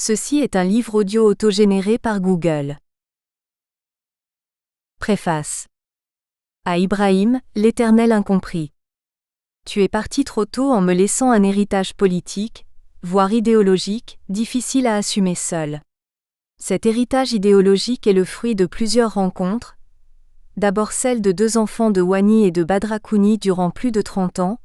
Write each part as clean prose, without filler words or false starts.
Ceci est un livre audio autogénéré par Google. Préface. À Ibrahim, l'Éternel incompris. Tu es parti trop tôt en me laissant un héritage politique, voire idéologique, difficile à assumer seul. Cet héritage idéologique est le fruit de plusieurs rencontres, d'abord celle de 2 enfants de Wani et de Badra Kouni durant plus de 30 ans,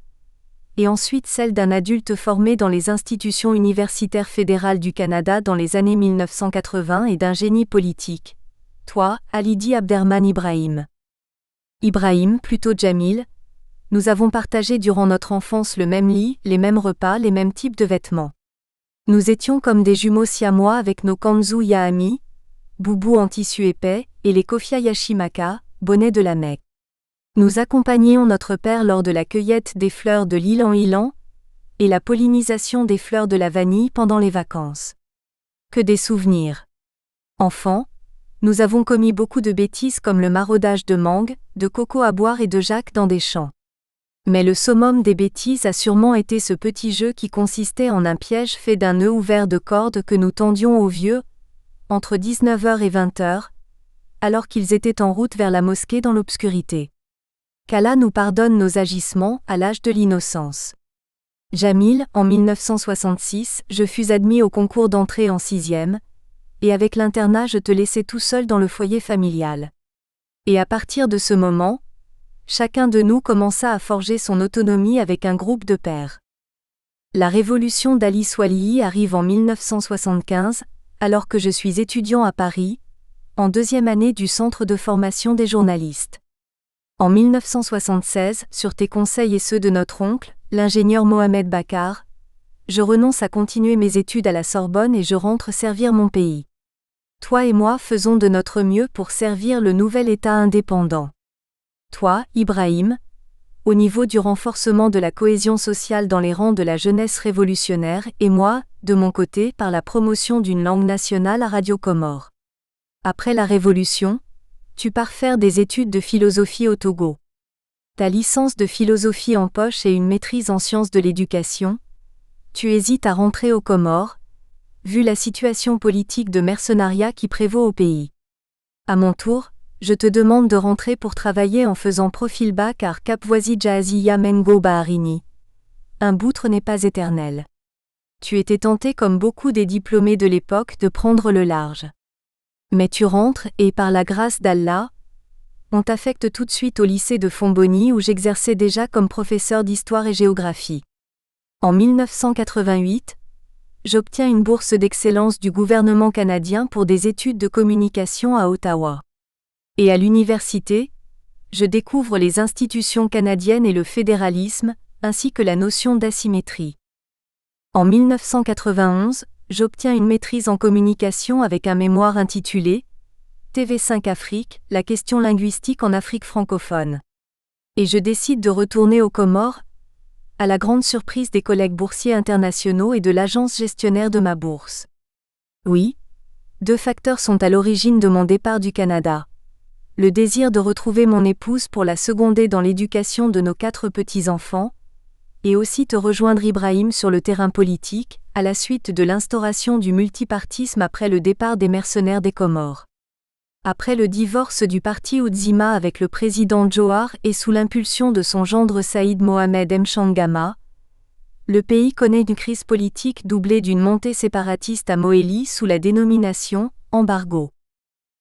et ensuite celle d'un adulte formé dans les institutions universitaires fédérales du Canada dans les années 1980 et d'un génie politique. Toi, Alidi Abderrahmane Ibrahim. Ibrahim, plutôt Jamil, nous avons partagé durant notre enfance le même lit, les mêmes repas, les mêmes types de vêtements. Nous étions comme des jumeaux siamois avec nos kanzu Yahami, boubous en tissu épais, et les kofia Yashimaka, bonnets de la Mecque. Nous accompagnions notre père lors de la cueillette des fleurs de l'ylang-ylang et la pollinisation des fleurs de la vanille pendant les vacances. Que des souvenirs. Enfants, nous avons commis beaucoup de bêtises comme le maraudage de mangue, de coco à boire et de jack dans des champs. Mais le summum des bêtises a sûrement été ce petit jeu qui consistait en un piège fait d'un nœud ouvert de cordes que nous tendions aux vieux, entre 19h et 20h, alors qu'ils étaient en route vers la mosquée dans l'obscurité. Qu'Allah nous pardonne nos agissements à l'âge de l'innocence. Jamil, en 1966, je fus admis au concours d'entrée en 6e, et avec l'internat je te laissais tout seul dans le foyer familial. Et à partir de ce moment, chacun de nous commença à forger son autonomie avec un groupe de pairs. La révolution d'Ali Swalihi arrive en 1975, alors que je suis étudiant à Paris, en 2e année du Centre de formation des journalistes. En 1976, sur tes conseils et ceux de notre oncle, l'ingénieur Mohamed Bakar, je renonce à continuer mes études à la Sorbonne et je rentre servir mon pays. Toi et moi faisons de notre mieux pour servir le nouvel État indépendant. Toi, Ibrahim, au niveau du renforcement de la cohésion sociale dans les rangs de la jeunesse révolutionnaire et moi, de mon côté, par la promotion d'une langue nationale à Radio Comore. Après la Révolution, tu pars faire des études de philosophie au Togo. Ta licence de philosophie en poche et une maîtrise en sciences de l'éducation, tu hésites à rentrer aux Comores, vu la situation politique de mercenariat qui prévaut au pays. À mon tour, je te demande de rentrer pour travailler en faisant profil bas car Kapvoisi Jahaziya Mengo Baharini. Un boutre n'est pas éternel. Tu étais tenté comme beaucoup des diplômés de l'époque de prendre le large. Mais tu rentres et par la grâce d'Allah, on t'affecte tout de suite au lycée de Fontbonny où j'exerçais déjà comme professeur d'histoire et géographie. En 1988, j'obtiens une bourse d'excellence du gouvernement canadien pour des études de communication à Ottawa. Et à l'université, je découvre les institutions canadiennes et le fédéralisme, ainsi que la notion d'asymétrie. En 1991, j'obtiens une maîtrise en communication avec un mémoire intitulé TV5 Afrique, la question linguistique en Afrique francophone. Et je décide de retourner aux Comores, à la grande surprise des collègues boursiers internationaux et de l'agence gestionnaire de ma bourse. Oui, 2 facteurs sont à l'origine de mon départ du Canada. Le désir de retrouver mon épouse pour la seconder dans l'éducation de nos 4 petits-enfants, et aussi te rejoindre Ibrahim sur le terrain politique, à la suite de l'instauration du multipartisme après le départ des mercenaires des Comores. Après le divorce du parti Oudzima avec le président Johar et sous l'impulsion de son gendre Saïd Mohamed Mchangama, le pays connaît une crise politique doublée d'une montée séparatiste à Moélie sous la dénomination « embargo ».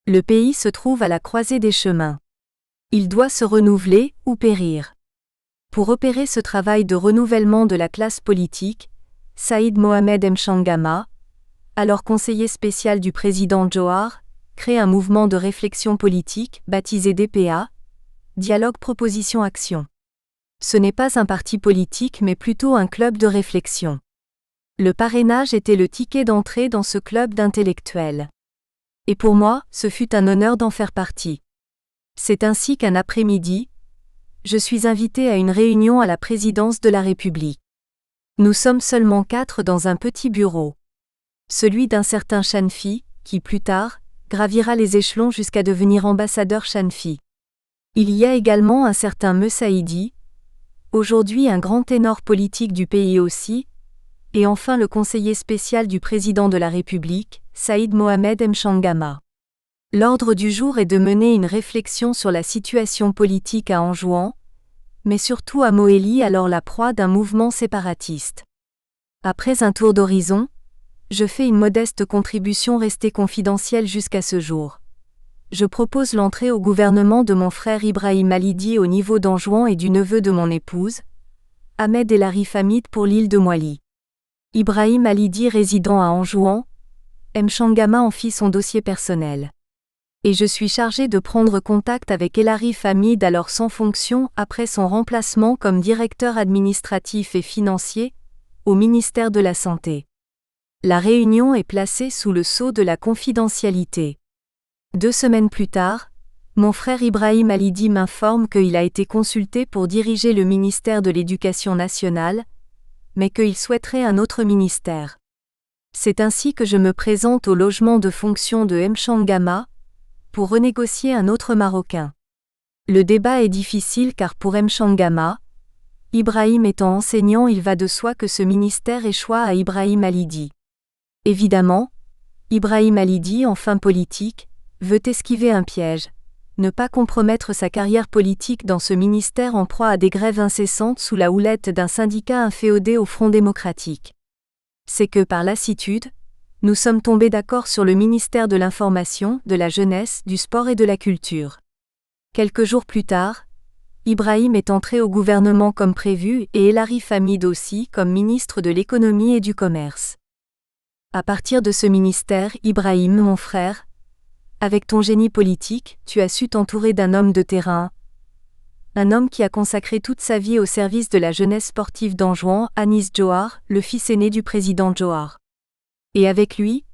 Le pays se trouve à la croisée des chemins. Il doit se renouveler ou périr. Pour opérer ce travail de renouvellement de la classe politique, Saïd Mohamed Mchangama, alors conseiller spécial du président Johar, crée un mouvement de réflexion politique, baptisé DPA, Dialogue Proposition Action. Ce n'est pas un parti politique mais plutôt un club de réflexion. Le parrainage était le ticket d'entrée dans ce club d'intellectuels. Et pour moi, ce fut un honneur d'en faire partie. C'est ainsi qu'un après-midi, je suis invité à une réunion à la présidence de la République. Nous sommes seulement 4 dans un petit bureau. Celui d'un certain Shanfi, qui plus tard, gravira les échelons jusqu'à devenir ambassadeur Shanfi. Il y a également un certain Messaïdi, aujourd'hui un grand ténor politique du pays aussi, et enfin le conseiller spécial du président de la République, Saïd Mohamed Mchangama. L'ordre du jour est de mener une réflexion sur la situation politique à Anjouan, mais surtout à Mohéli, alors la proie d'un mouvement séparatiste. Après un tour d'horizon, je fais une modeste contribution restée confidentielle jusqu'à ce jour. Je propose l'entrée au gouvernement de mon frère Ibrahim Alidi au niveau d'Anjouan et du neveu de mon épouse, Ahmed El Arif Hamid pour l'île de Moali. Ibrahim Alidi résidant à Anjouan, Mchangama en fit son dossier personnel. Et je suis chargé de prendre contact avec El Arif Hamid alors sans fonction après son remplacement comme directeur administratif et financier au ministère de la Santé. La réunion est placée sous le sceau de la confidentialité. 2 semaines plus tard, mon frère Ibrahim Alidi m'informe qu'il a été consulté pour diriger le ministère de l'Éducation nationale, mais qu'il souhaiterait un autre ministère. C'est ainsi que je me présente au logement de fonction de Mchangama, pour renégocier un autre Marocain. Le débat est difficile car pour Mchangama, Ibrahim étant enseignant, il va de soi que ce ministère échoit à Ibrahim Alidi. Évidemment, Ibrahim Alidi, enfin politique, veut esquiver un piège, ne pas compromettre sa carrière politique dans ce ministère en proie à des grèves incessantes sous la houlette d'un syndicat inféodé au Front démocratique. C'est que par lassitude, nous sommes tombés d'accord sur le ministère de l'Information, de la Jeunesse, du Sport et de la Culture. Quelques jours plus tard, Ibrahim est entré au gouvernement comme prévu et El Arif Hamid aussi comme ministre de l'Économie et du Commerce. À partir de ce ministère, Ibrahim, mon frère, avec ton génie politique, tu as su t'entourer d'un homme de terrain, un homme qui a consacré toute sa vie au service de la jeunesse sportive d'Anjouan, Anis Johar, le fils aîné du président Johar. Et avec lui,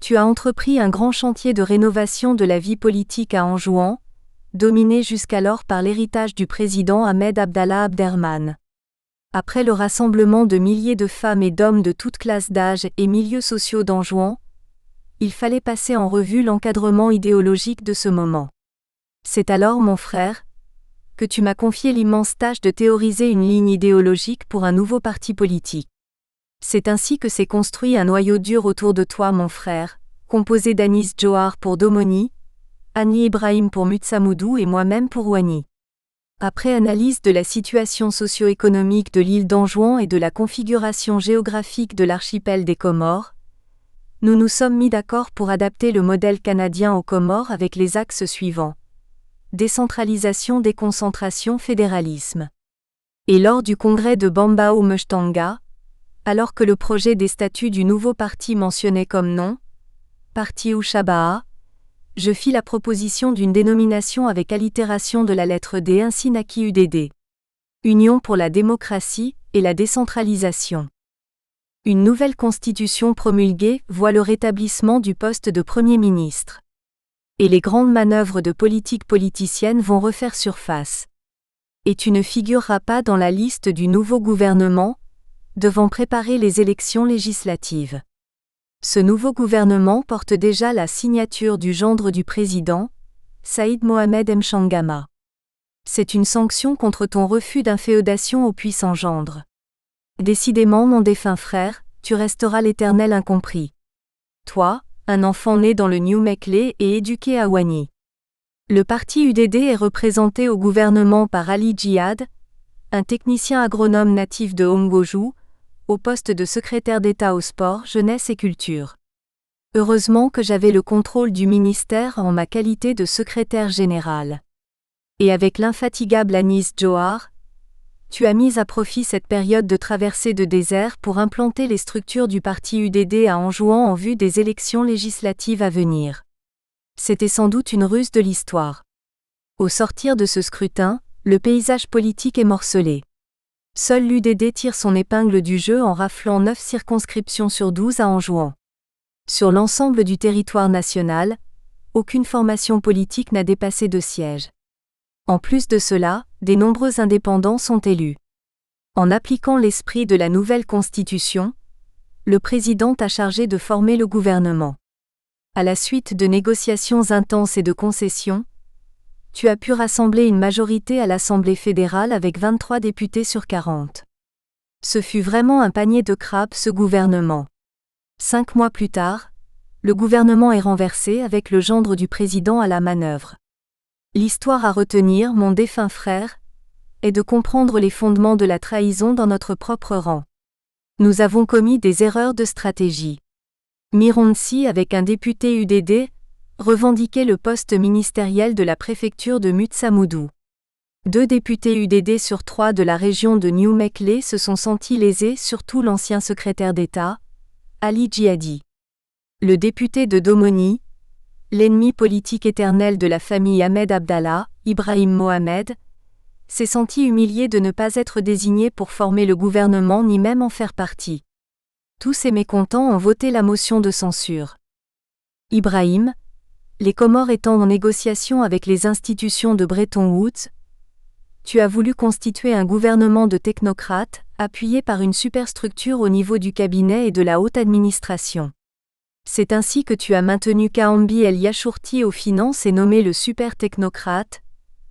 tu as entrepris un grand chantier de rénovation de la vie politique à Anjouan, dominé jusqu'alors par l'héritage du président Ahmed Abdallah Abderrahmane. Après le rassemblement de milliers de femmes et d'hommes de toutes classes d'âge et milieux sociaux d'Anjouan, il fallait passer en revue l'encadrement idéologique de ce moment. C'est alors, mon frère, que tu m'as confié l'immense tâche de théoriser une ligne idéologique pour un nouveau parti politique. C'est ainsi que s'est construit un noyau dur autour de toi, mon frère, composé d'Anis Johar pour Domoni, Annie Ibrahim pour Mutsamoudou et moi-même pour Ouani. Après analyse de la situation socio-économique de l'île d'Anjouan et de la configuration géographique de l'archipel des Comores, nous nous sommes mis d'accord pour adapter le modèle canadien aux Comores avec les axes suivants: décentralisation, déconcentration, fédéralisme. Et lors du congrès de Bambao Mchtanga, alors que le projet des statuts du nouveau parti mentionnait comme nom Parti Ushabaha, je fis la proposition d'une dénomination avec allitération de la lettre D, ainsi naquit UDD. Union pour la démocratie et la décentralisation. Une nouvelle constitution promulguée voit le rétablissement du poste de Premier ministre. Et les grandes manœuvres de politique politicienne vont refaire surface. Et tu ne figureras pas dans la liste du nouveau gouvernement, devant préparer les élections législatives. Ce nouveau gouvernement porte déjà la signature du gendre du président, Saïd Mohamed Mchangama. C'est une sanction contre ton refus d'inféodation au puissant gendre. Décidément, mon défunt frère, tu resteras l'éternel incompris. Toi, un enfant né dans le New Mekle et éduqué à Ouani. Le parti UDD est représenté au gouvernement par Ali Djihad, un technicien agronome natif de Hongojou, au poste de secrétaire d'État au sport, jeunesse et culture. Heureusement que j'avais le contrôle du ministère en ma qualité de secrétaire général. Et avec l'infatigable Anis Johar, tu as mis à profit cette période de traversée de désert pour implanter les structures du parti UDD à Anjouan en vue des élections législatives à venir. C'était sans doute une ruse de l'histoire. Au sortir de ce scrutin, le paysage politique est morcelé. Seul l'UDD tire son épingle du jeu en raflant 9 circonscriptions sur 12 à Anjouan. Sur l'ensemble du territoire national, aucune formation politique n'a dépassé 2 sièges. En plus de cela, des nombreux indépendants sont élus. En appliquant l'esprit de la nouvelle Constitution, le président t'a chargé de former le gouvernement. À la suite de négociations intenses et de concessions, tu as pu rassembler une majorité à l'Assemblée fédérale avec 23 députés sur 40. Ce fut vraiment un panier de crabes ce gouvernement. 5 mois plus tard, le gouvernement est renversé avec le gendre du président à la manœuvre. L'histoire à retenir, mon défunt frère, est de comprendre les fondements de la trahison dans notre propre rang. Nous avons commis des erreurs de stratégie. Mironsi, avec un député UDD, revendiquait le poste ministériel de la préfecture de Mutsamudu. 2 députés UDD sur 3 de la région de New Mekelle se sont sentis lésés, surtout l'ancien secrétaire d'État, Ali Djihadi. Le député de Domoni, l'ennemi politique éternel de la famille Ahmed Abdallah, Ibrahim Mohamed, s'est senti humilié de ne pas être désigné pour former le gouvernement ni même en faire partie. Tous ces mécontents ont voté la motion de censure. Ibrahim, les Comores étant en négociation avec les institutions de Bretton Woods, tu as voulu constituer un gouvernement de technocrates, appuyé par une superstructure au niveau du cabinet et de la haute administration. C'est ainsi que tu as maintenu Kaambi El Yachourti aux finances et nommé le super technocrate,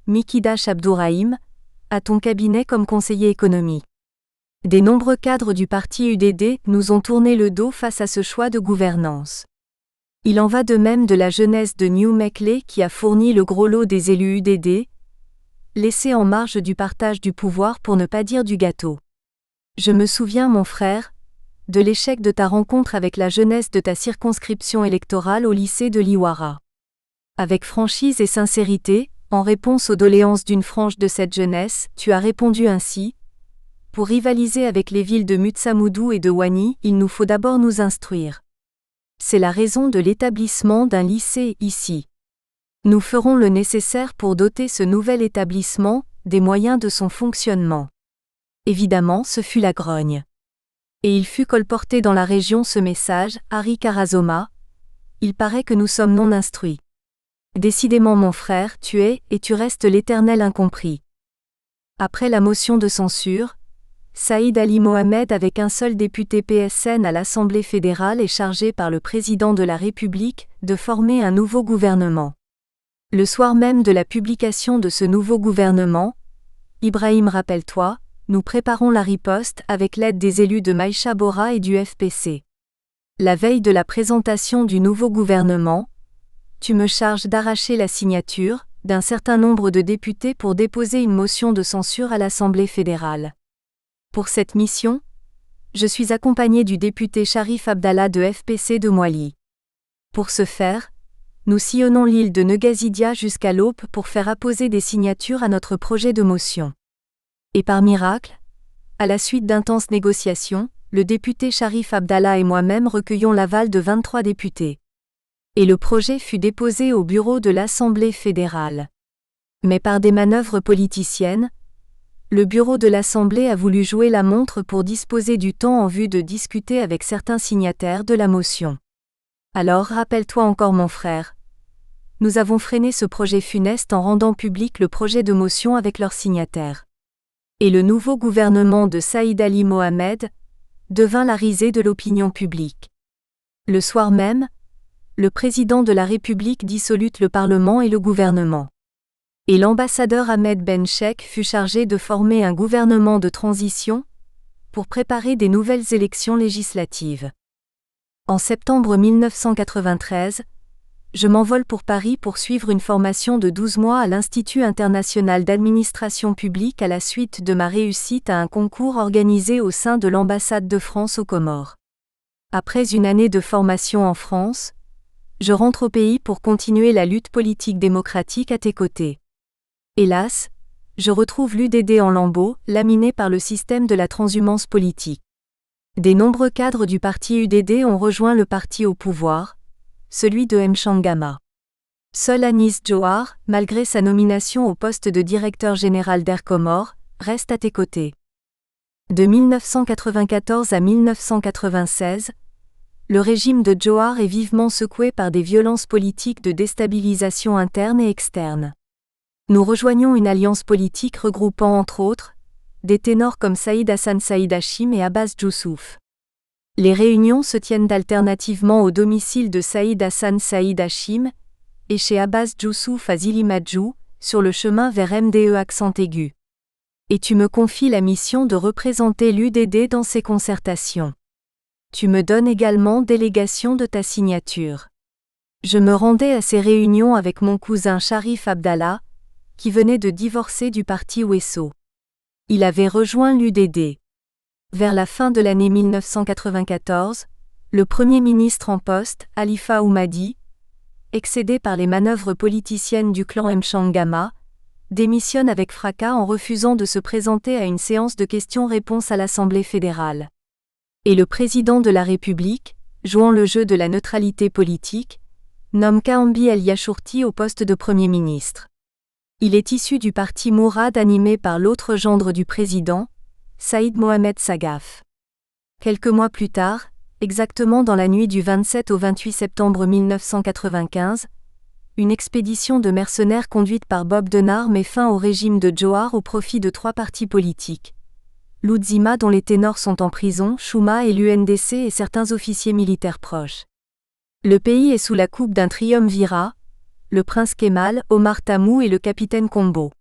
Mikidash Abdourahim, à ton cabinet comme conseiller économie. Des nombreux cadres du parti UDD nous ont tourné le dos face à ce choix de gouvernance. Il en va de même de la jeunesse de New Mekelle qui a fourni le gros lot des élus UDD, laissés en marge du partage du pouvoir pour ne pas dire du gâteau. Je me souviens, mon frère, de l'échec de ta rencontre avec la jeunesse de ta circonscription électorale au lycée de Liwara. Avec franchise et sincérité, en réponse aux doléances d'une frange de cette jeunesse, tu as répondu ainsi : pour rivaliser avec les villes de Mutsamudu et de Wani, il nous faut d'abord nous instruire. C'est la raison de l'établissement d'un lycée ici. Nous ferons le nécessaire pour doter ce nouvel établissement des moyens de son fonctionnement. Évidemment, ce fut la grogne. Et il fut colporté dans la région ce message, Harry Karazoma, il paraît que nous sommes non instruits. Décidément, mon frère, tu es et tu restes l'Éternel incompris. Après la motion de censure, Saïd Ali Mohamed, avec un seul député PSN à l'Assemblée fédérale, est chargé par le président de la République de former un nouveau gouvernement. Le soir même de la publication de ce nouveau gouvernement, Ibrahim, rappelle-toi, nous préparons la riposte avec l'aide des élus de Maïcha Bora et du FPC. La veille de la présentation du nouveau gouvernement, tu me charges d'arracher la signature d'un certain nombre de députés pour déposer une motion de censure à l'Assemblée fédérale. Pour cette mission, je suis accompagné du député Sharif Abdallah de FPC de Moili. Pour ce faire, nous sillonnons l'île de Negazidia jusqu'à l'aube pour faire apposer des signatures à notre projet de motion. Et par miracle, à la suite d'intenses négociations, le député Sharif Abdallah et moi-même recueillons l'aval de 23 députés. Et le projet fut déposé au bureau de l'Assemblée fédérale. Mais par des manœuvres politiciennes, le bureau de l'Assemblée a voulu jouer la montre pour disposer du temps en vue de discuter avec certains signataires de la motion. Alors rappelle-toi encore, mon frère. Nous avons freiné ce projet funeste en rendant public le projet de motion avec leurs signataires. Et le nouveau gouvernement de Saïd Ali Mohamed devint la risée de l'opinion publique. Le soir même, le président de la République dissolut le Parlement et le gouvernement. Et l'ambassadeur Ahmed Ben Sheikh fut chargé de former un gouvernement de transition pour préparer des nouvelles élections législatives. En septembre 1993, je m'envole pour Paris pour suivre une formation de 12 mois à l'Institut international d'administration publique à la suite de ma réussite à un concours organisé au sein de l'ambassade de France aux Comores. Après une année de formation en France, je rentre au pays pour continuer la lutte politique démocratique à tes côtés. Hélas, je retrouve l'UDD en lambeaux, laminé par le système de la transhumance politique. Des nombreux cadres du parti UDD ont rejoint le parti au pouvoir, celui de Mchangama. Seul Anis Johar, malgré sa nomination au poste de directeur général d'Air Comores, reste à tes côtés. De 1994 à 1996, le régime de Johar est vivement secoué par des violences politiques de déstabilisation interne et externe. Nous rejoignons une alliance politique regroupant entre autres des ténors comme Saïd Hassan Saïd Hachim et Abbas Djoussouf. Les réunions se tiennent alternativement au domicile de Saïd Hassan Saïd Hachim et chez Abbas Djoussouf à Zilimadjou, sur le chemin vers MDE accent aigu. Et tu me confies la mission de représenter l'UDD dans ces concertations. Tu me donnes également délégation de ta signature. Je me rendais à ces réunions avec mon cousin Sharif Abdallah, qui venait de divorcer du parti Wesso. Il avait rejoint l'UDD. Vers la fin de l'année 1994, le Premier ministre en poste, Halifa Oumadi, excédé par les manœuvres politiciennes du clan Mchangama, démissionne avec fracas en refusant de se présenter à une séance de questions-réponses à l'Assemblée fédérale. Et le président de la République, jouant le jeu de la neutralité politique, nomme Kaambi El Yachourti au poste de Premier ministre. Il est issu du parti Mourad animé par l'autre gendre du président, Saïd Mohamed Sagaf. Quelques mois plus tard, exactement dans la nuit du 27 au 28 septembre 1995, une expédition de mercenaires conduite par Bob Denard met fin au régime de Jowhar au profit de 3 partis politiques. L'Oudzima dont les ténors sont en prison, Chouma et l'UNDC et certains officiers militaires proches. Le pays est sous la coupe d'un triumvirat, le prince Kemal, Omar Tamou et le capitaine Kombo.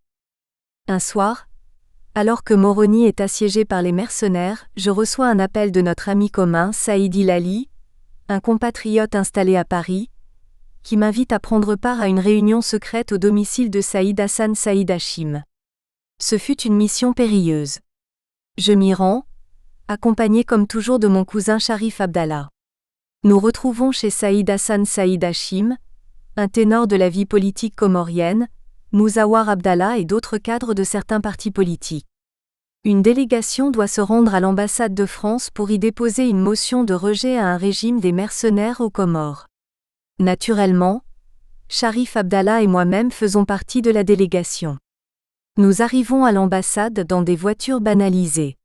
Un soir, alors que Moroni est assiégé par les mercenaires, je reçois un appel de notre ami commun Saïd Hilali, un compatriote installé à Paris, qui m'invite à prendre part à une réunion secrète au domicile de Saïd Hassan Saïd Hachim. Ce fut une mission périlleuse. Je m'y rends, accompagné comme toujours de mon cousin Sharif Abdallah. Nous retrouvons chez Saïd Hassan Saïd Hachim, un ténor de la vie politique comorienne, Mouzawar Abdallah et d'autres cadres de certains partis politiques. Une délégation doit se rendre à l'ambassade de France pour y déposer une motion de rejet à un régime des mercenaires aux Comores. Naturellement, Sharif Abdallah et moi-même faisons partie de la délégation. Nous arrivons à l'ambassade dans des voitures banalisées.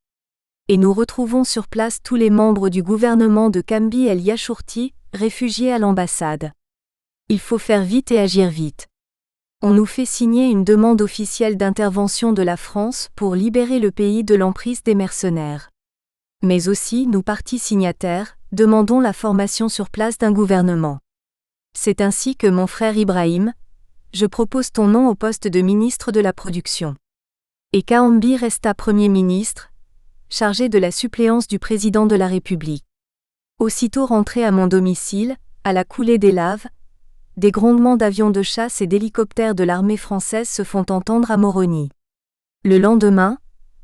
Et nous retrouvons sur place tous les membres du gouvernement de Kaambi El Yachourti, réfugiés à l'ambassade. Il faut faire vite et agir vite. On nous fait signer une demande officielle d'intervention de la France pour libérer le pays de l'emprise des mercenaires. Mais aussi, nous partis signataires, demandons la formation sur place d'un gouvernement. C'est ainsi que mon frère Ibrahim, je propose ton nom au poste de ministre de la Production. Et Kaambi resta Premier ministre, chargé de la suppléance du président de la République. Aussitôt rentré à mon domicile, à la coulée des laves, des grondements d'avions de chasse et d'hélicoptères de l'armée française se font entendre à Moroni. Le lendemain,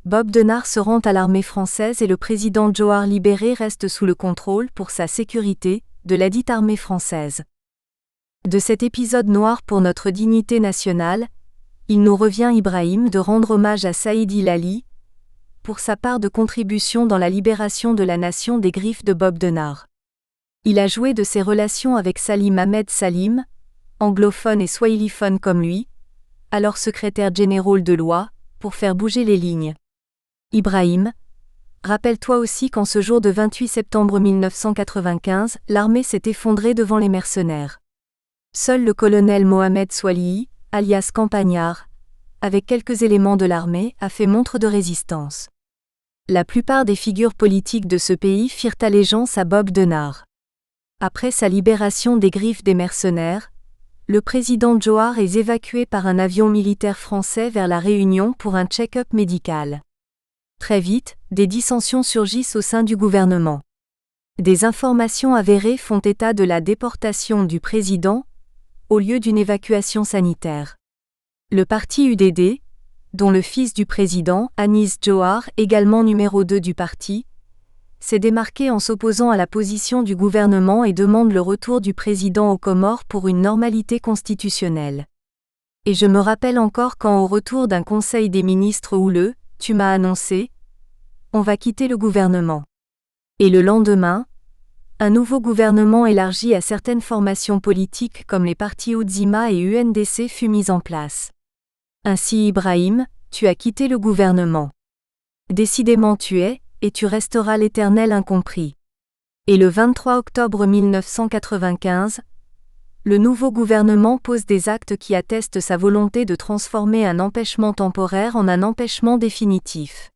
Bob Denard se rend à l'armée française et le président Jowhar libéré reste sous le contrôle pour sa sécurité, de ladite armée française. De cet épisode noir pour notre dignité nationale, il nous revient Ibrahim de rendre hommage à Saïd Hilali, pour sa part de contribution dans la libération de la nation des griffes de Bob Denard. Il a joué de ses relations avec Salim Ahmed Salim, anglophone et swahiliphone comme lui, alors secrétaire général de l'OIA, pour faire bouger les lignes. Ibrahim, rappelle-toi aussi qu'en ce jour de 28 septembre 1995, l'armée s'est effondrée devant les mercenaires. Seul le colonel Mohamed Swalihi, alias Campagnard, avec quelques éléments de l'armée, a fait montre de résistance. La plupart des figures politiques de ce pays firent allégeance à Bob Denard. Après sa libération des griffes des mercenaires, le président Jowhar est évacué par un avion militaire français vers la Réunion pour un check-up médical. Très vite, des dissensions surgissent au sein du gouvernement. Des informations avérées font état de la déportation du président, au lieu d'une évacuation sanitaire. Le parti UDD, dont le fils du président, Anis Jowhar, également numéro 2 du parti, s'est démarqué en s'opposant à la position du gouvernement et demande le retour du président aux Comores pour une normalité constitutionnelle. Et je me rappelle encore quand au retour d'un conseil des ministres houleux, tu m'as annoncé « On va quitter le gouvernement ». Et le lendemain, un nouveau gouvernement élargi à certaines formations politiques comme les partis Oudzima et UNDC fut mis en place. Ainsi Ibrahim, tu as quitté le gouvernement. Décidément tu es, et tu resteras l'Éternel incompris. Et le 23 octobre 1995, le nouveau gouvernement pose des actes qui attestent sa volonté de transformer un empêchement temporaire en un empêchement définitif.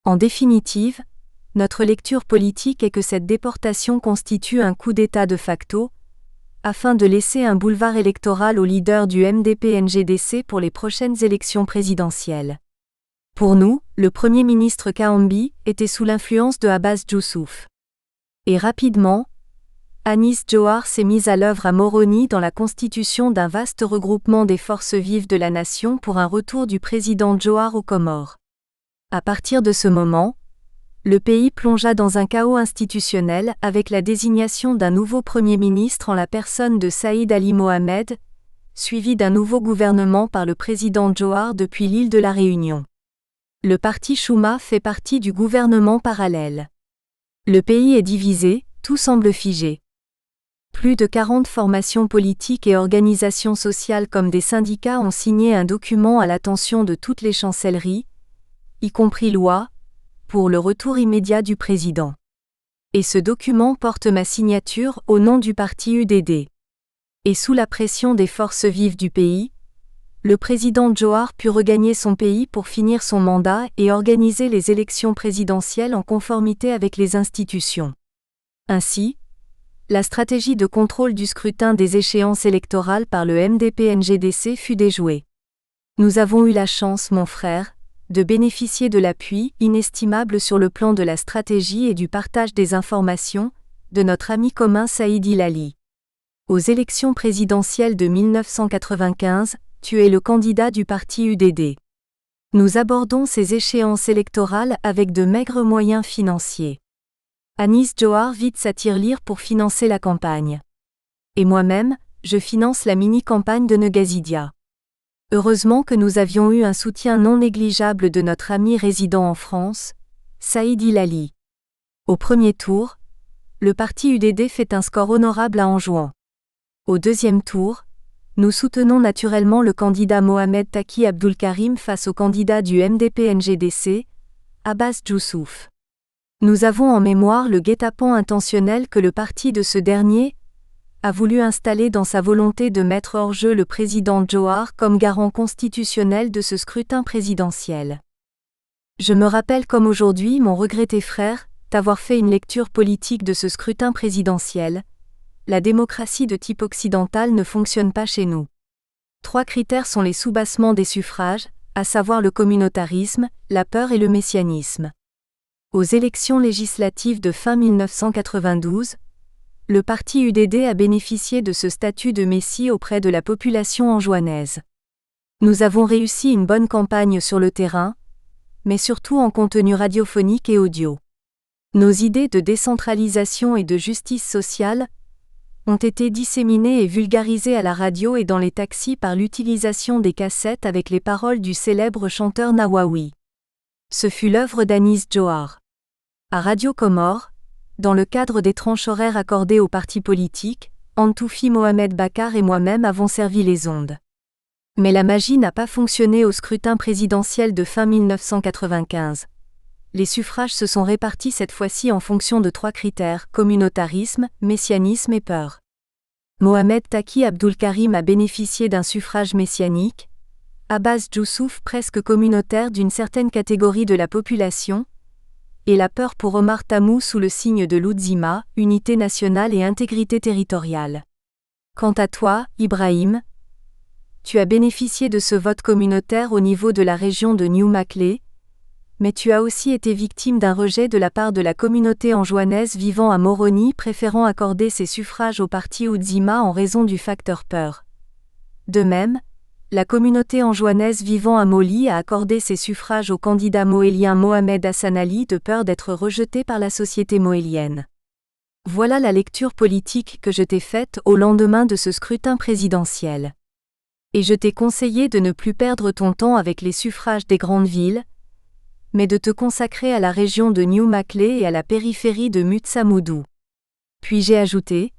En définitive, notre lecture politique est que cette déportation constitue un coup d'État de facto, afin de laisser un boulevard électoral au leader du MDP-NGDC pour les prochaines élections présidentielles. Pour nous, le Premier ministre Kahambi était sous l'influence de Abbas Youssouf. Et rapidement, Anis Johar s'est mise à l'œuvre à Moroni dans la constitution d'un vaste regroupement des forces vives de la nation pour un retour du président Johar aux Comores. À partir de ce moment, le pays plongea dans un chaos institutionnel avec la désignation d'un nouveau Premier ministre en la personne de Saïd Ali Mohamed, suivi d'un nouveau gouvernement par le président Johar depuis l'île de la Réunion. Le parti Chouma fait partie du gouvernement parallèle. Le pays est divisé, tout semble figé. Plus de 40 formations politiques et organisations sociales comme des syndicats ont signé un document à l'attention de toutes les chancelleries, y compris l'OIA, pour le retour immédiat du président. Et ce document porte ma signature au nom du parti UDD. Et sous la pression des forces vives du pays, le président Johar put regagner son pays pour finir son mandat et organiser les élections présidentielles en conformité avec les institutions. Ainsi, la stratégie de contrôle du scrutin des échéances électorales par le MDP-NGDC fut déjouée. Nous avons eu la chance, mon frère, de bénéficier de l'appui inestimable sur le plan de la stratégie et du partage des informations de notre ami commun Saïd Hilali. Aux élections présidentielles de 1995, tu es le candidat du parti UDD. Nous abordons ces échéances électorales avec de maigres moyens financiers. Anis Johar vide sa tirelire pour financer la campagne. Et moi-même, je finance la mini-campagne de Negazidia. Heureusement que nous avions eu un soutien non négligeable de notre ami résident en France, Saïd Hilali. Au premier tour, le parti UDD fait un score honorable à Anjouan. Au deuxième tour, nous soutenons naturellement le candidat Mohamed Taki Abdulkarim face au candidat du MDP-NGDC, Abbas Youssouf. Nous avons en mémoire le guet-apens intentionnel que le parti de ce dernier a voulu installer dans sa volonté de mettre hors jeu le président Johar comme garant constitutionnel de ce scrutin présidentiel. Je me rappelle comme aujourd'hui, mon regretté frère, d'avoir fait une lecture politique de ce scrutin présidentiel. La démocratie de type occidental ne fonctionne pas chez nous. 3 critères sont les soubassements des suffrages, à savoir le communautarisme, la peur et le messianisme. Aux élections législatives de fin 1992, le parti UDD a bénéficié de ce statut de messie auprès de la population anjouanaise. Nous avons réussi une bonne campagne sur le terrain, mais surtout en contenu radiophonique et audio. Nos idées de décentralisation et de justice sociale ont été disséminées et vulgarisées à la radio et dans les taxis par l'utilisation des cassettes avec les paroles du célèbre chanteur Nawawi. Ce fut l'œuvre d'Anis Johar. À Radio Comores, dans le cadre des tranches horaires accordées aux partis politiques, Antoufi Mohamed Bakar et moi-même avons servi les ondes. Mais la magie n'a pas fonctionné au scrutin présidentiel de fin 1995. Les suffrages se sont répartis cette fois-ci en fonction de 3 critères, communautarisme, messianisme et peur. Mohamed Taki Abdulkarim a bénéficié d'un suffrage messianique, Abbas Youssouf presque communautaire d'une certaine catégorie de la population, et la peur pour Omar Tamou sous le signe de l'Oudzima, unité nationale et intégrité territoriale. Quant à toi, Ibrahim, tu as bénéficié de ce vote communautaire au niveau de la région de New Maclay, mais tu as aussi été victime d'un rejet de la part de la communauté anjouanaise vivant à Moroni préférant accorder ses suffrages au parti Oudzima en raison du facteur peur. De même, la communauté anjouanaise vivant à Moli a accordé ses suffrages au candidat moélien Mohamed Hassan Ali de peur d'être rejeté par la société moélienne. Voilà la lecture politique que je t'ai faite au lendemain de ce scrutin présidentiel. Et je t'ai conseillé de ne plus perdre ton temps avec les suffrages des grandes villes, mais de te consacrer à la région de New Maclay et à la périphérie de Mutsamoudou. Puis j'ai ajouté,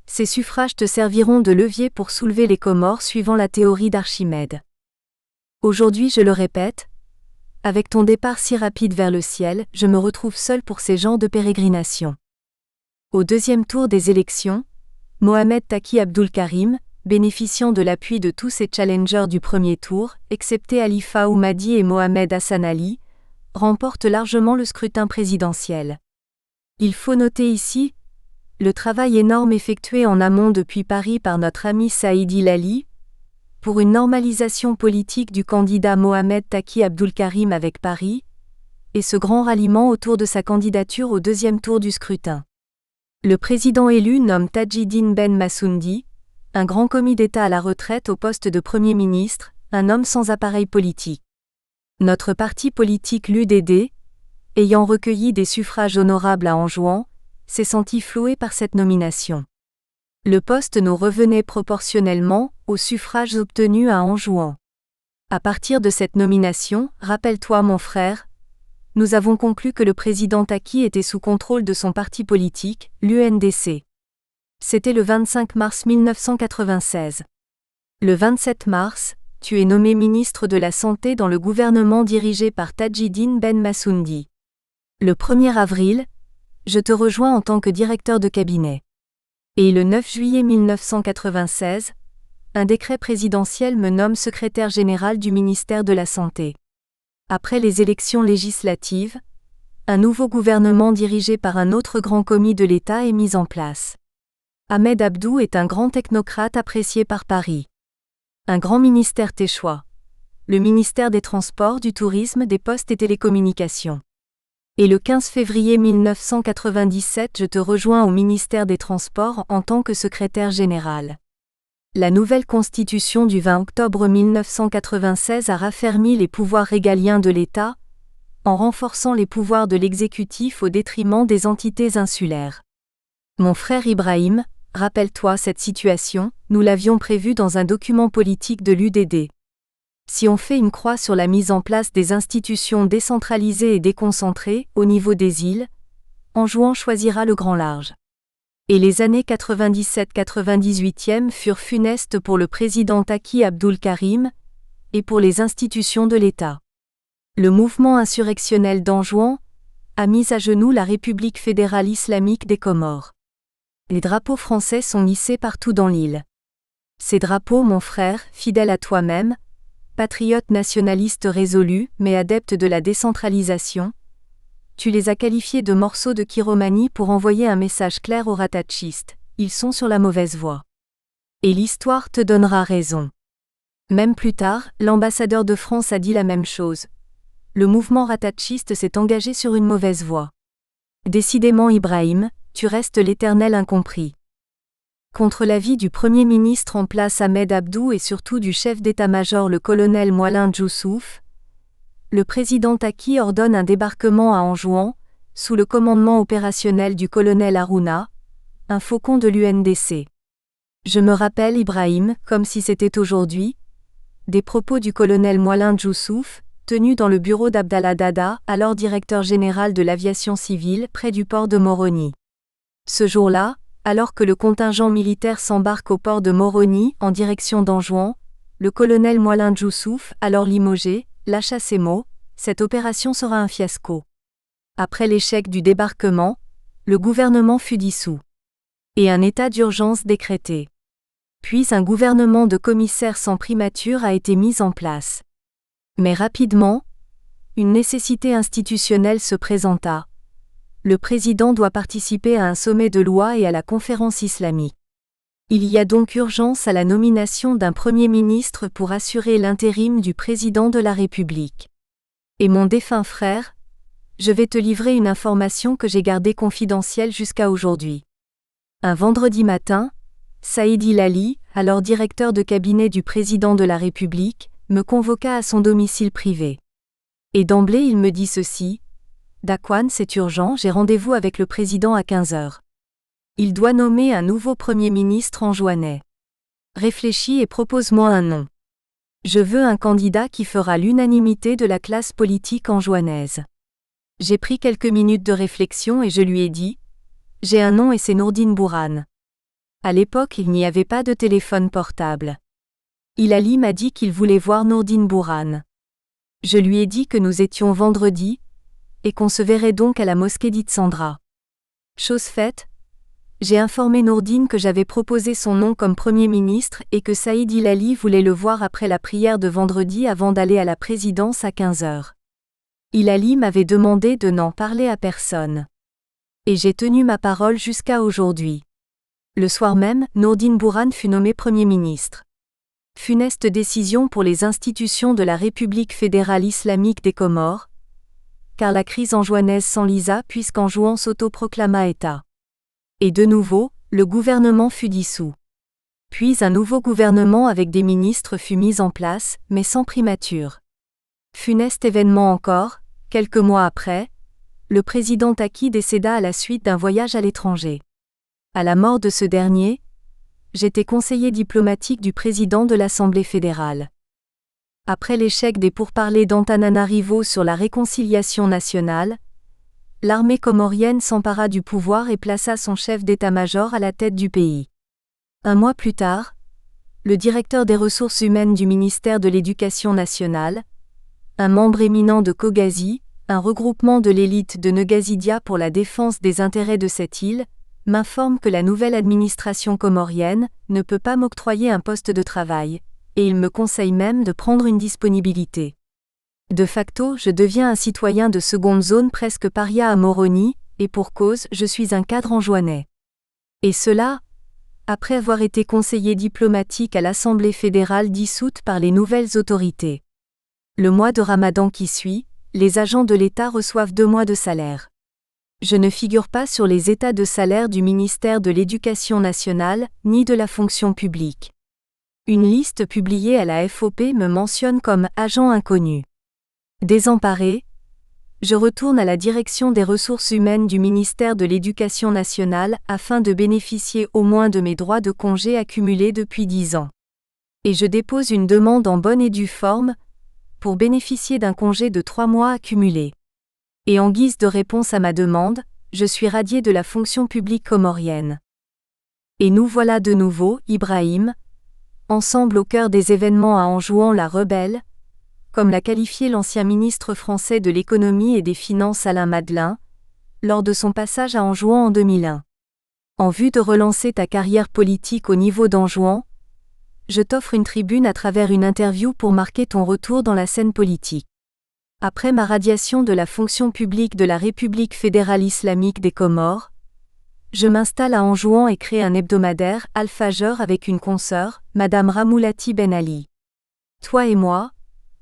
ces suffrages te serviront de levier pour soulever les Comores suivant la théorie d'Archimède. Aujourd'hui je le répète, avec ton départ si rapide vers le ciel, je me retrouve seul pour ces genres de pérégrinations. Au deuxième tour des élections, Mohamed Taki Abdulkarim, bénéficiant de l'appui de tous ses challengers du premier tour, excepté Alifa Oumadi et Mohamed Hassan Ali, remporte largement le scrutin présidentiel. Il faut noter ici le travail énorme effectué en amont depuis Paris par notre ami Saïd Hilali, pour une normalisation politique du candidat Mohamed Taqi Abdul-Karim avec Paris, et ce grand ralliement autour de sa candidature au deuxième tour du scrutin. Le président élu nomme Tadjidine Ben Massoundi, un grand commis d'État à la retraite au poste de Premier ministre, un homme sans appareil politique. Notre parti politique l'UDD, ayant recueilli des suffrages honorables à Anjouan, s'est senti floué par cette nomination. Le poste nous revenait proportionnellement aux suffrages obtenus à Anjouan. À partir de cette nomination, rappelle-toi mon frère, nous avons conclu que le président Taqi était sous contrôle de son parti politique, l'UNDC. C'était le 25 mars 1996. Le 27 mars, tu es nommé ministre de la Santé dans le gouvernement dirigé par Tadjidine Ben Massoundi. Le 1er avril, je te rejoins en tant que directeur de cabinet. Et le 9 juillet 1996, un décret présidentiel me nomme secrétaire général du ministère de la Santé. Après les élections législatives, un nouveau gouvernement dirigé par un autre grand commis de l'État est mis en place. Ahmed Abdou est un grand technocrate apprécié par Paris. Un grand ministère t'échoit. Le ministère des Transports, du Tourisme, des Postes et Télécommunications. Et le 15 février 1997, je te rejoins au ministère des Transports en tant que secrétaire général. La nouvelle constitution du 20 octobre 1996 a raffermi les pouvoirs régaliens de l'État, en renforçant les pouvoirs de l'exécutif au détriment des entités insulaires. Mon frère Ibrahim, rappelle-toi cette situation, nous l'avions prévue dans un document politique de l'UDD. Si on fait une croix sur la mise en place des institutions décentralisées et déconcentrées, au niveau des îles, Anjouan choisira le grand large. Et les années 97-98 furent funestes pour le président Taqi Abdul-Karim, et pour les institutions de l'État. Le mouvement insurrectionnel d'Anjouan a mis à genoux la République fédérale islamique des Comores. Les drapeaux français sont hissés partout dans l'île. Ces drapeaux, mon frère, fidèle à toi-même, patriote nationaliste résolu, mais adepte de la décentralisation, tu les as qualifiés de morceaux de chiromanie pour envoyer un message clair aux rattachistes, ils sont sur la mauvaise voie. Et l'histoire te donnera raison. Même plus tard, l'ambassadeur de France a dit la même chose. Le mouvement rattachiste s'est engagé sur une mauvaise voie. Décidément Ibrahim, tu restes l'éternel incompris. Contre l'avis du Premier ministre en place Ahmed Abdou et surtout du chef d'état-major le colonel Moualin Djoussouf, le président Taqi ordonne un débarquement à Anjouan, sous le commandement opérationnel du colonel Harouna, un faucon de l'UNDC. Je me rappelle Ibrahim, comme si c'était aujourd'hui, des propos du colonel Moualin Djoussouf, tenus dans le bureau d'Abdallah Dada, alors directeur général de l'aviation civile, près du port de Moroni. Ce jour-là, alors que le contingent militaire s'embarque au port de Moroni en direction d'Anjouan, le colonel Moualin Djoussouf, alors limogé, lâcha ces mots, cette opération sera un fiasco. Après l'échec du débarquement, le gouvernement fut dissous. Et un état d'urgence décrété. Puis un gouvernement de commissaires sans primature a été mis en place. Mais rapidement, une nécessité institutionnelle se présenta. Le président doit participer à un sommet de loi et à la conférence islamique. Il y a donc urgence à la nomination d'un Premier ministre pour assurer l'intérim du président de la République. Et mon défunt frère, je vais te livrer une information que j'ai gardée confidentielle jusqu'à aujourd'hui. Un vendredi matin, Saïd Hilali, alors directeur de cabinet du président de la République, me convoqua à son domicile privé. Et d'emblée il me dit ceci: Dakwan, c'est urgent, j'ai rendez-vous avec le président à 15h. Il doit nommer un nouveau Premier ministre anjouanais. Réfléchis et propose-moi un nom. Je veux un candidat qui fera l'unanimité de la classe politique anjouanaise. J'ai pris quelques minutes de réflexion et je lui ai dit: j'ai un nom et c'est Nourdine Bourane. À l'époque, il n'y avait pas de téléphone portable. Hilali m'a dit qu'il voulait voir Nourdine Bourane. Je lui ai dit que nous étions vendredi, et qu'on se verrait donc à la mosquée d'Itsandra. Chose faite, j'ai informé Nourdine que j'avais proposé son nom comme Premier ministre et que Saïd Hilali voulait le voir après la prière de vendredi avant d'aller à la présidence à 15h. Hilali m'avait demandé de n'en parler à personne. Et j'ai tenu ma parole jusqu'à aujourd'hui. Le soir même, Nourdine Bourane fut nommé Premier ministre. Funeste décision pour les institutions de la République fédérale islamique des Comores, car la crise anjouanaise s'enlisa puisqu'Anjouan s'autoproclama État. Et de nouveau, le gouvernement fut dissous. Puis un nouveau gouvernement avec des ministres fut mis en place, mais sans primature. Funeste événement encore, quelques mois après, le président Taki décéda à la suite d'un voyage à l'étranger. À la mort de ce dernier, j'étais conseiller diplomatique du président de l'Assemblée fédérale. Après l'échec des pourparlers d'Antananarivo sur la réconciliation nationale, l'armée comorienne s'empara du pouvoir et plaça son chef d'état-major à la tête du pays. Un mois plus tard, le directeur des ressources humaines du ministère de l'Éducation nationale, un membre éminent de Kogazi, un regroupement de l'élite de Negazidia pour la défense des intérêts de cette île, m'informe que la nouvelle administration comorienne ne peut pas m'octroyer un poste de travail, et il me conseille même de prendre une disponibilité. De facto, je deviens un citoyen de seconde zone presque paria à Moroni, et pour cause, je suis un cadre anjouanais. Et cela, après avoir été conseiller diplomatique à l'Assemblée fédérale dissoute par les nouvelles autorités. Le mois de Ramadan qui suit, les agents de l'État reçoivent 2 mois de salaire. Je ne figure pas sur les états de salaire du ministère de l'Éducation nationale, ni de la fonction publique. Une liste publiée à la FOP me mentionne comme agent inconnu. Désemparé, je retourne à la direction des ressources humaines du ministère de l'Éducation nationale afin de bénéficier au moins de mes droits de congé accumulés depuis 10 ans. Et je dépose une demande en bonne et due forme pour bénéficier d'un congé de 3 mois accumulés. Et en guise de réponse à ma demande, je suis radié de la fonction publique comorienne. Et nous voilà de nouveau, Ibrahim, ensemble au cœur des événements à Anjouan la rebelle, comme l'a qualifié l'ancien ministre français de l'économie et des finances Alain Madelin, lors de son passage à Anjouan en 2001. En vue de relancer ta carrière politique au niveau d'Anjouan, je t'offre une tribune à travers une interview pour marquer ton retour dans la scène politique. Après ma radiation de la fonction publique de la République fédérale islamique des Comores, je m'installe à Anjouan et crée un hebdomadaire, Al-Fajr avec une consoeur, Madame Ramoulati Ben Ali. Toi et moi,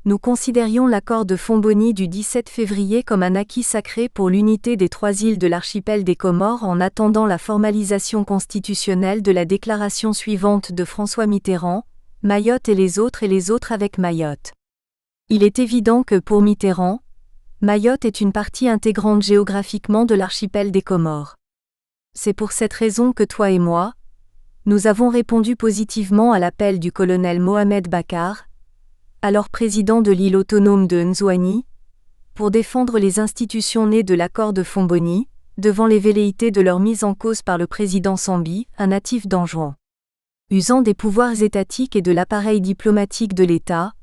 nous considérions l'accord de Fomboni du 17 février comme un acquis sacré pour l'unité des 3 îles de l'archipel des Comores en attendant la formalisation constitutionnelle de la déclaration suivante de François Mitterrand, Mayotte et les autres avec Mayotte. Il est évident que pour Mitterrand, Mayotte est une partie intégrante géographiquement de l'archipel des Comores. C'est pour cette raison que toi et moi, nous avons répondu positivement à l'appel du colonel Mohamed Bakar, alors président de l'île autonome de Nzouani, pour défendre les institutions nées de l'accord de Fomboni, devant les velléités de leur mise en cause par le président Sambi, un natif d'Anjouan. Usant des pouvoirs étatiques et de l'appareil diplomatique de l'État,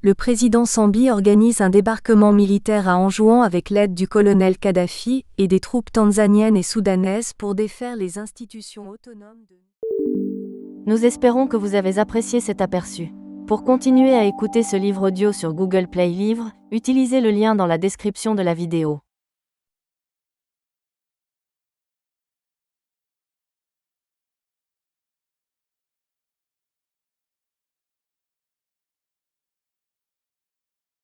le président Sambi organise un débarquement militaire à Anjouan avec l'aide du colonel Kadhafi et des troupes tanzaniennes et soudanaises pour défaire les institutions autonomes de... Nous espérons que vous avez apprécié cet aperçu. Pour continuer à écouter ce livre audio sur Google Play Livres, utilisez le lien dans la description de la vidéo.